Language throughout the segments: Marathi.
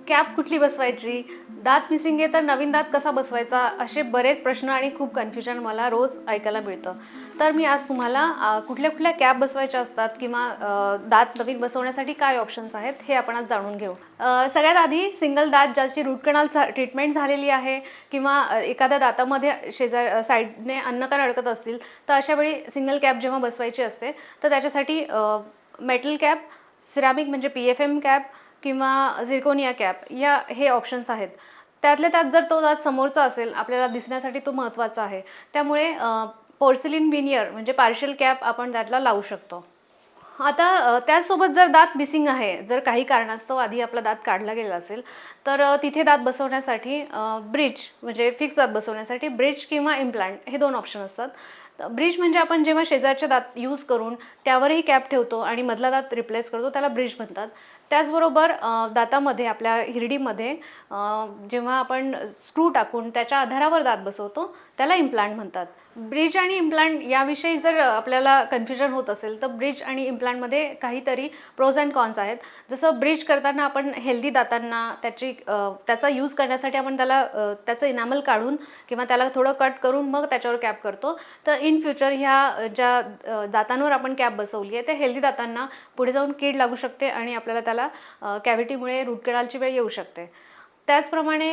कॅप कुठली बसवायची, दात मिसिंग आहे तर नवीन दात कसा बसवायचा, असे बरेच प्रश्न आणि खूप कन्फ्युजन मला रोज ऐकायला मिळतं. तर मी आज तुम्हाला कुठल्या कुठल्या कॅप बसवायच्या असतात किंवा दात नवीन बसवण्यासाठी काय ऑप्शन्स आहेत हे आपण आज जाणून घेऊ. सगळ्यात आधी सिंगल दात ज्याची रूट कॅनल ट्रीटमेंट झालेली आहे किंवा एखाद्या दातामध्ये साईडने अन्नकण अडकत असतील तर अशा वेळी सिंगल कॅप जेव्हा बसवायची असते तर त्याच्यासाठी मेटल कॅप, सिरामिक म्हणजे PFM कॅप किंवा झिर्कोनिया कॅप हे ऑप्शन्स आहेत. त्यातल्या त्यात जर तो दात समोरचा असेल आपल्याला दिसण्यासाठी तो महत्त्वाचा आहे, त्यामुळे पोर्सिलिन विनियर म्हणजे पार्शियल कॅप आपण त्यातला लावू शकतो. आता त्याचसोबत जर दात मिसिंग आहे, जर काही कारणास्तव आधी आपला दात काढला गेला असेल तर तिथे दात बसवण्यासाठी ब्रिज म्हणजे फिक्स दात बसवण्यासाठी ब्रिज किंवा इम्प्लांट हे दोन ऑप्शन असतात. ब्रिज म्हणजे आपण जेव्हा शेजारचे दात यूज करून त्यावरही कॅप ठेवतो आणि मधला दात रिप्लेस करतो त्याला ब्रिज म्हणतात. त्याचबरोबर दातामध्ये आपल्या हिरडीमध्ये जेव्हा आपण स्क्रू टाकून त्याच्या आधारावर दात बसवतो त्याला इम्प्लांट म्हणतात. ब्रिज आणि इम्प्लांट याविषयी जर आपल्याला कन्फ्युजन होत असेल तर ब्रिज आणि इम्प्लांटमध्ये काहीतरी प्रोज अँड कॉन्स आहेत. जसं ब्रिज करताना आपण हेल्दी दातांना त्याचा यूज करण्यासाठी आपण त्याचं इनामल काढून किंवा त्याला थोडं कट करून मग त्याच्यावर कॅप करतो. तर इन फ्युचर ह्या ज्या दातांवर आपण कॅप बसवली आहे त्या हेल्दी दातांना पुढे जाऊन कीड लागू शकते आणि आपल्याला त्याला कॅव्हिटीमुळे रूट कॅनलची वेळ येऊ शकते. त्याचप्रमाणे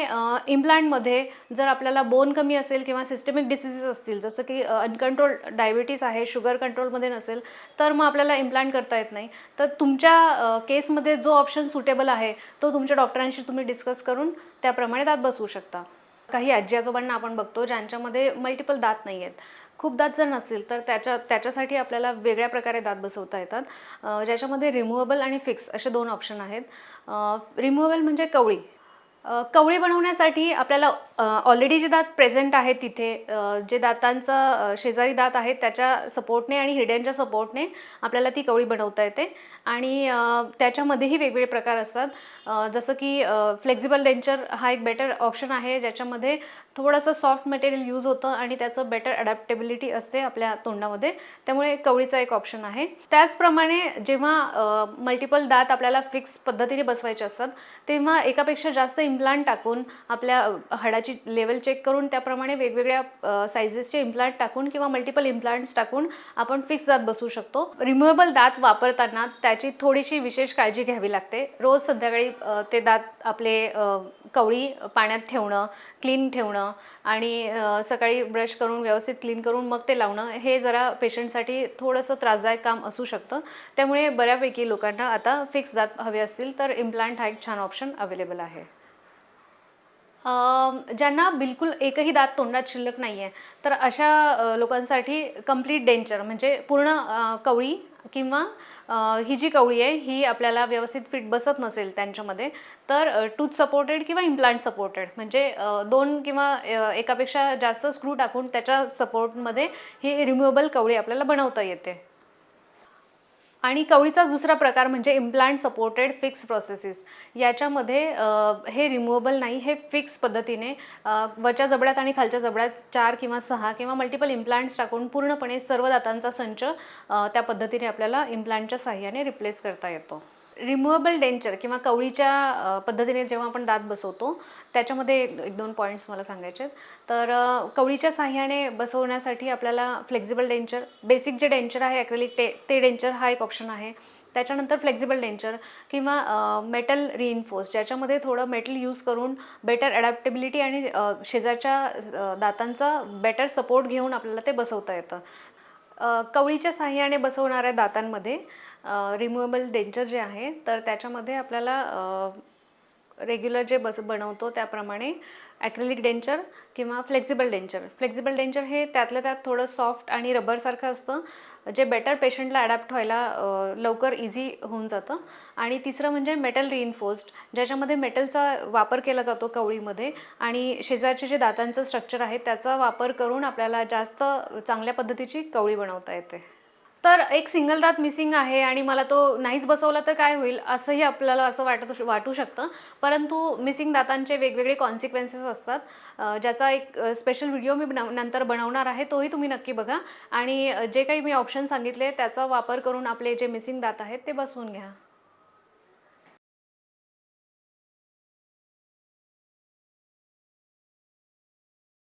इम्प्लांटमध्ये जर आपल्याला बोन कमी असेल किंवा सिस्टमिक डिसीजेस असतील, जसं की अनकंट्रोल डायबिटीस आहे, शुगर कंट्रोलमध्ये नसेल तर मग आपल्याला इम्प्लांट करता येत नाही. तर तुमच्या केसमध्ये जो ऑप्शन सुटेबल आहे तो तुमच्या डॉक्टरांशी तुम्ही डिस्कस करून त्याप्रमाणे दात बसवू शकता. काही आजी आजोबांना आपण बघतो ज्यांच्यामध्ये मल्टिपल दात नाही आहेत. खूप दात जर नसतील तर त्याच्यासाठी आपल्याला वेगळ्या प्रकारे दात बसवता येतात, ज्याच्यामध्ये रिमूव्हेबल आणि फिक्स असे दोन ऑप्शन आहेत. रिमूव्हेबल म्हणजे कवळी. कवळी बनवण्यासाठी आपल्याला ऑलरेडी जे दात प्रेझेंट आहेत तिथे जे दातांचा शेजारी दात आहेत त्याच्या सपोर्टने आणि हिरड्यांच्या सपोर्टने आपल्याला ती कवळी बनवता येते. आणि त्याच्यामध्येही वेगवेगळे प्रकार असतात, जसं की फ्लेक्झिबल डेंचर हा एक बेटर ऑप्शन आहे, ज्याच्यामध्ये थोडंसं सॉफ्ट मटेरियल यूज होतं आणि त्याचं बेटर अडॅप्टेबिलिटी असते आपल्या तोंडामध्ये, त्यामुळे कवळीचा एक ऑप्शन आहे. त्याचप्रमाणे जेव्हा मल्टिपल दात आपल्याला फिक्स पद्धतीने बसवायचे असतात तेव्हा एकापेक्षा जास्त इम्प्लांट टाकून आपल्या हाडाची लेवल चेक करून त्याप्रमाणे वेगवेगळ्या सायझेसचे इम्प्लांट टाकून किंवा मल्टिपल इम्प्लांट्स टाकून आपण फिक्स दात बसवू शकतो. रिमूव्हेबल दात वापरताना त्याची थोडीशी विशेष काळजी घ्यावी लागते. रोज संध्याकाळी ते दात आपले कवळी पाण्यात ठेवणं, क्लीन ठेवणं आणि सकाळी ब्रश करून व्यवस्थित क्लीन करून मग ते लावणं हे जरा पेशंटसाठी थोडंसं त्रासदायक काम असू शकतं. त्यामुळे बऱ्यापैकी लोकांना आता फिक्स दात हवे असतील तर इम्प्लांट हा एक छान ऑप्शन अवेलेबल आहे. ज्यांना बिलकुल एकही दात तोंडात शिल्लक नाही आहे तर अशा लोकांसाठी कंप्लीट डेंचर म्हणजे पूर्ण कवळी किंवा ही जी कवळी आहे ही आपल्याला व्यवस्थित फिट बसत नसेल त्यांच्यामध्ये तर टूथ सपोर्टेड किंवा इम्प्लांट सपोर्टेड म्हणजे दोन किंवा एकापेक्षा जास्त स्क्रू टाकून त्याच्या सपोर्टमध्ये ही रिमूव्हेबल कवळी आपल्याला बनवता येते. आणि कवळीचा दुसरा प्रकार म्हणजे इम्प्लांट सपोर्टेड फिक्स प्रोसेसेस. याच्यामध्ये हे रिमूव्हेबल नाही, हे फिक्स पद्धतीने वरच्या जबड्यात आणि खालच्या जबड्यात 4 किंवा 6 किंवा मल्टिपल इम्प्लांट्स टाकून पूर्णपणे सर्व दातांचा संच त्या पद्धतीने आपल्याला इम्प्लांटच्या साहाय्याने रिप्लेस करता येतो. रिमूव्हेबल डेंचर किंवा कवळीच्या पद्धतीने जेव्हा आपण दात बसवतो त्याच्यामध्ये एक दोन पॉईंट्स मला सांगायचे आहेत. तर कवळीच्या साहाय्याने बसवण्यासाठी आपल्याला फ्लेक्झिबल डेंचर, बेसिक जे डेंचर आहे ॲक्रेलिक ते डेंचर हा एक ऑप्शन आहे. त्याच्यानंतर फ्लेक्झिबल डेंचर किंवा मेटल रिइन्फोर्स ज्याच्यामध्ये थोडं मेटल यूज करून बेटर अडॅप्टेबिलिटी आणि शेजारच्या दातांचा बेटर सपोर्ट घेऊन आपल्याला ते बसवता येतं. कवळीच्या साहाय्याने बसवणाऱ्या दातांमध्ये रिमूव्हेबल डेंचर जे आहे तर त्याच्यामध्ये आपल्याला रेग्युलर जे बनवतो त्याप्रमाणे ॲक्रेलिक डेंचर किंवा फ्लेक्झिबल डेंचर. फ्लेक्झिबल डेंचर हे त्यातल्या त्यात थोडं सॉफ्ट आणि रबरसारखं असतं, जे बेटर पेशंटला अडॅप्ट व्हायला लवकर इझी होऊन जातं. आणि तिसरं म्हणजे मेटल रिइन्फोर्स्ड ज्याच्यामध्ये मेटलचा वापर केला जातो कवळीमध्ये आणि शेजारचे जे दातांचं स्ट्रक्चर आहे त्याचा वापर करून आपल्याला जास्त चांगल्या पद्धतीची कवळी बनवता येते. तर एक सिंगल दात मिसिंग आहे आणि मला तो नाहीच बसवला तर काय होईल असंही आपल्याला असं वाटू शकतं, परंतु मिसिंग दातांचे वेगवेगळे कॉन्सिक्वेन्सेस असतात, ज्याचा एक स्पेशल व्हिडिओ मी नंतर बनवणार आहे, तोही तुम्ही नक्की बघा आणि जे काही मी ऑप्शन सांगितले त्याचा वापर करून आपले जे मिसिंग दात आहेत ते बसवून घ्या.